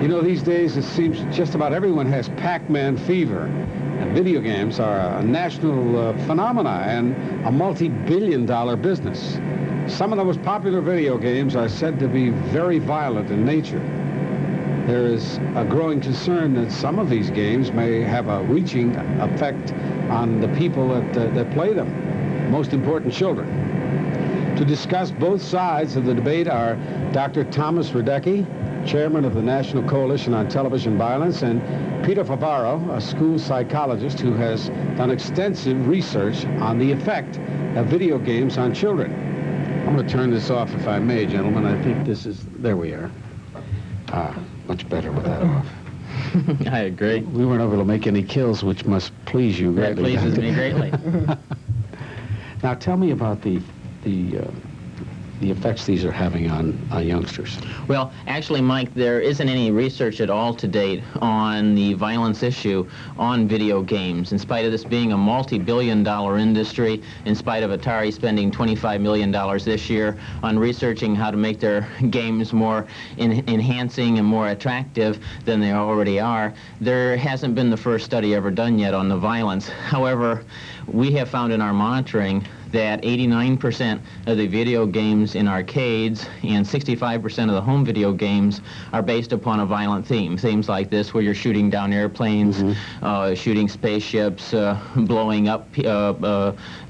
You know, these days it seems just about everyone has Pac-Man fever. And video games are a national phenomena and a multi-billion-dollar business. Some of the most popular video games are said to be very violent in nature. There is a growing concern that some of these games may have a reaching effect on the people that play them, most important, children. To discuss both sides of the debate are Dr. Thomas Radecki, chairman of the National Coalition on Television Violence, and Peter Favaro, a school psychologist who has done extensive research on the effect of video games on children. I'm going to turn this off if I may, gentlemen. I think this is, there we are. Much better with that off. I agree. We weren't able to make any kills, which must please you greatly. That pleases me greatly. Now tell me about the effects these are having on youngsters. Well, actually, Mike, there isn't any research at all to date on the violence issue on video games. In spite of this being a multi-billion-dollar industry, in spite of Atari spending $25 million this year on researching how to make their games more enhancing and more attractive than they already are, there hasn't been the first study ever done yet on the violence. However, we have found in our monitoring that 89% of the video games in arcades and 65% of the home video games are based upon a violent theme. Themes like this, where you're shooting down airplanes, shooting spaceships, blowing up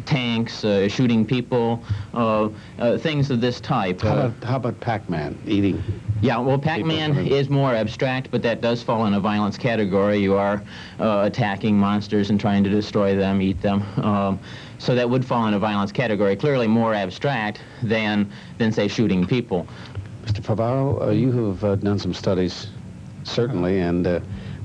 tanks, shooting people, things of this type. How about Pac-Man, eating? Yeah, well, Pac-Man is more abstract, but that does fall in a violence category. You are attacking monsters and trying to destroy them, eat them. So that would fall in a violence category, clearly more abstract than say, shooting people. Mr. Favaro, you have done some studies, certainly, and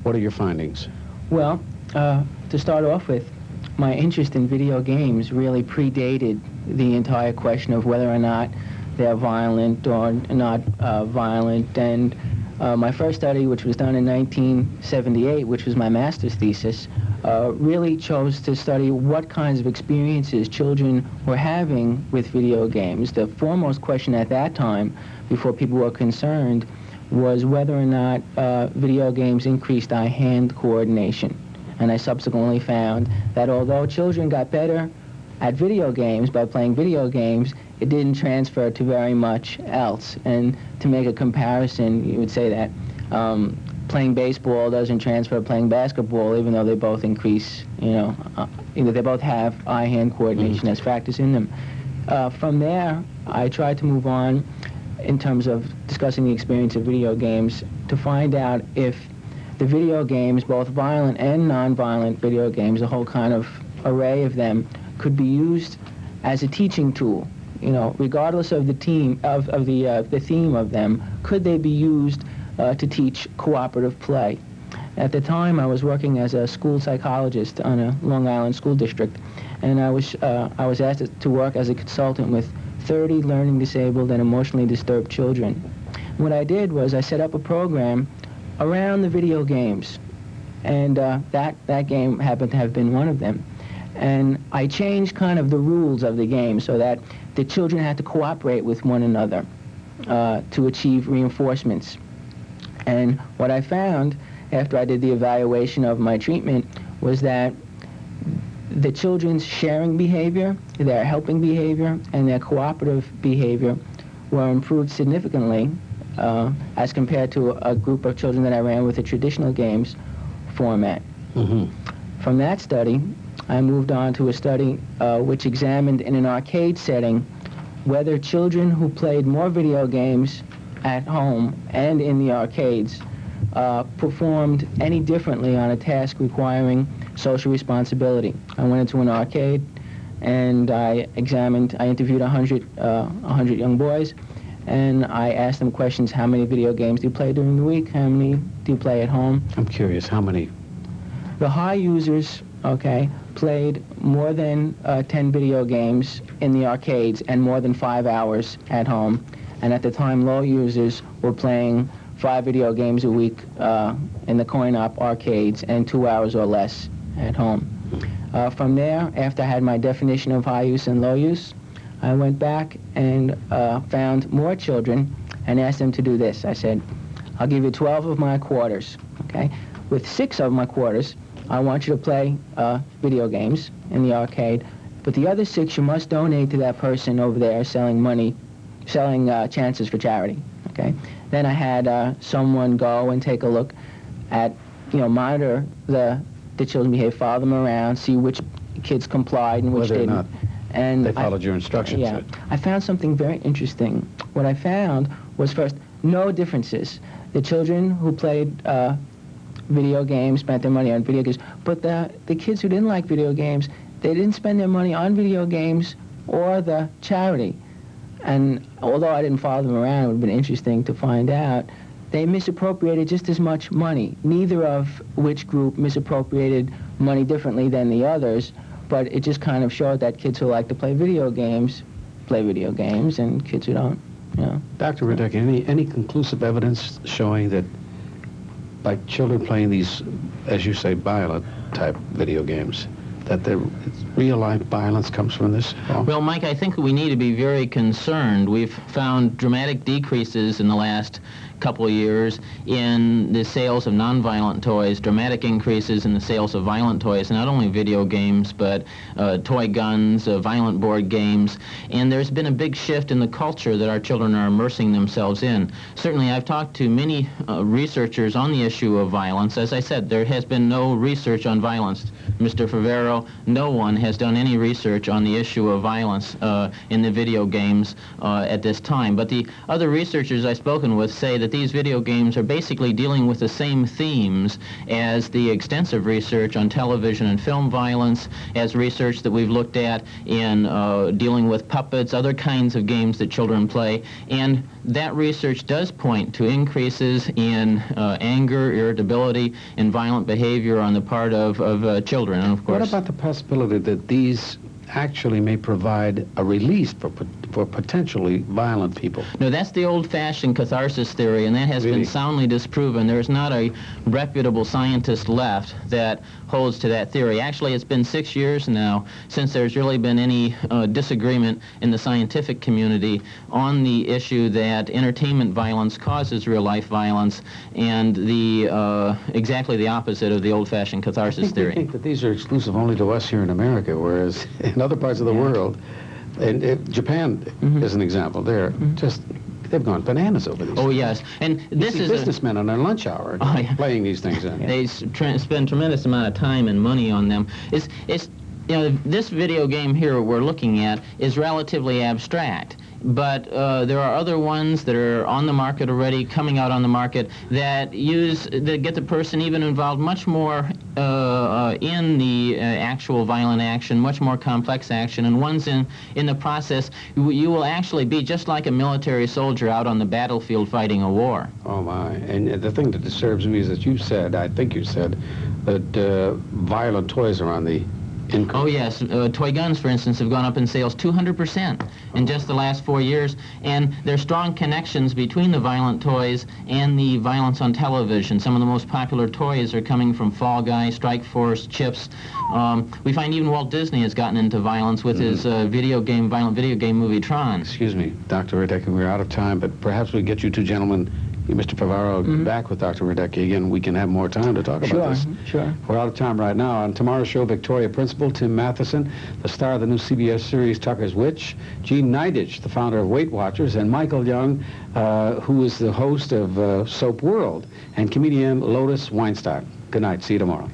what are your findings? Well, to start off with, my interest in video games really predated the entire question of whether or not they're violent or not violent. And my first study, which was done in 1978, which was my master's thesis, really chose to study what kinds of experiences children were having with video games. The foremost question at that time, before people were concerned, was whether or not video games increased eye-hand coordination. And I subsequently found that although children got better at video games by playing video games, it didn't transfer to very much else. And to make a comparison, you would say that playing baseball doesn't transfer to playing basketball, even though they both increase, they both have eye-hand coordination as factors in them. From there, I tried to move on in terms of discussing the experience of video games to find out if the video games, both violent and non-violent video games, a whole kind of array of them, could be used as a teaching tool. Regardless of the theme of them, could they be used to teach cooperative play? At the time, I was working as a school psychologist on a Long Island school district, and I was asked to work as a consultant with 30 learning disabled and emotionally disturbed children. What I did was I set up a program around the video games, and that game happened to have been one of them. And I changed kind of the rules of the game so that the children had to cooperate with one another to achieve reinforcements. And what I found after I did the evaluation of my treatment was that the children's sharing behavior, their helping behavior, and their cooperative behavior were improved significantly as compared to a group of children that I ran with a traditional games format. From that study, I moved on to a study which examined in an arcade setting whether children who played more video games at home and in the arcades performed any differently on a task requiring social responsibility. I went into an arcade and I interviewed 100 young boys, and I asked them questions: how many video games do you play during the week? How many do you play at home? I'm curious, how many? The high users, played more than 10 video games in the arcades and more than 5 hours at home. And at the time, low users were playing 5 video games a week in the coin-op arcades and 2 hours or less at home. From there, after I had my definition of high use and low use, I went back and found more children and asked them to do this. I said, I'll give you 12 of my quarters, okay? With 6 of my quarters, I want you to play video games in the arcade, but the other 6 you must donate to that person over there selling chances for charity, okay? Then I had someone go and take a look at, monitor the children behave, follow them around, see which kids complied and which Whether or didn't. not And they followed your instructions. Yeah. I found something very interesting. What I found was, first, no differences. The children who played video games spent their money on video games, but the kids who didn't like video games, they didn't spend their money on video games or the charity. And although I didn't follow them around, it would have been interesting to find out, they misappropriated just as much money, neither of which group misappropriated money differently than the others, but it just kind of showed that kids who like to play video games, and kids who don't, Dr. Radecki, any conclusive evidence showing that by children playing these, as you say, violent type video games, that the real-life violence comes from this? Well, Mike, I think we need to be very concerned. We've found dramatic decreases in the last couple of years in the sales of nonviolent toys, dramatic increases in the sales of violent toys, not only video games, but toy guns, violent board games, and there's been a big shift in the culture that our children are immersing themselves in. Certainly, I've talked to many researchers on the issue of violence. As I said, there has been no research on violence. Mr. Favero, no one has done any research on the issue of violence in the video games at this time. But the other researchers I've spoken with say that these video games are basically dealing with the same themes as the extensive research on television and film violence, as research that we've looked at in dealing with puppets, other kinds of games that children play, and that research does point to increases in anger, irritability, and violent behavior on the part of children. And of course, what about the possibility that these actually may provide a release for potentially violent people? No, that's the old-fashioned catharsis theory, and that has Really? been soundly disproven. There's not a reputable scientist left that holds to that theory. Actually, it's been 6 years now since there's really been any disagreement in the scientific community on the issue that entertainment violence causes real-life violence, and exactly the opposite of the old-fashioned catharsis theory. I think that these are exclusive only to us here in America, whereas in other parts of the world, and Japan is an example, they've gone bananas over these. Oh, things. yes. And this You see is businessmen on their lunch hour playing these things in. They spend tremendous amount of time and money on them. This video game here we're looking at is relatively abstract, but there are other ones that are on the market already, coming out on the market, that get the person even involved much more in the actual violent action, much more complex action, and ones in the process, you will actually be just like a military soldier out on the battlefield fighting a war. Oh my, and the thing that disturbs me is that I think you said, that violent toys are on the increase. Oh, yes. Toy guns, for instance, have gone up in sales 200% in just the last 4 years, and there are strong connections between the violent toys and the violence on television. Some of the most popular toys are coming from Fall Guy, Strike Force, Chips. We find even Walt Disney has gotten into violence with his violent video game movie Tron. Excuse me, Dr. Radecki, we're out of time, but perhaps we get you two gentlemen, Mr. Favaro, back with Dr. Radecki again. We can have more time to talk about this. Sure. We're out of time right now. On tomorrow's show, Victoria Principal, Tim Matheson, the star of the new CBS series Tucker's Witch, Gene Nidich, the founder of Weight Watchers, and Michael Young, who is the host of Soap World, and comedian Lotus Weinstock. Good night. See you tomorrow.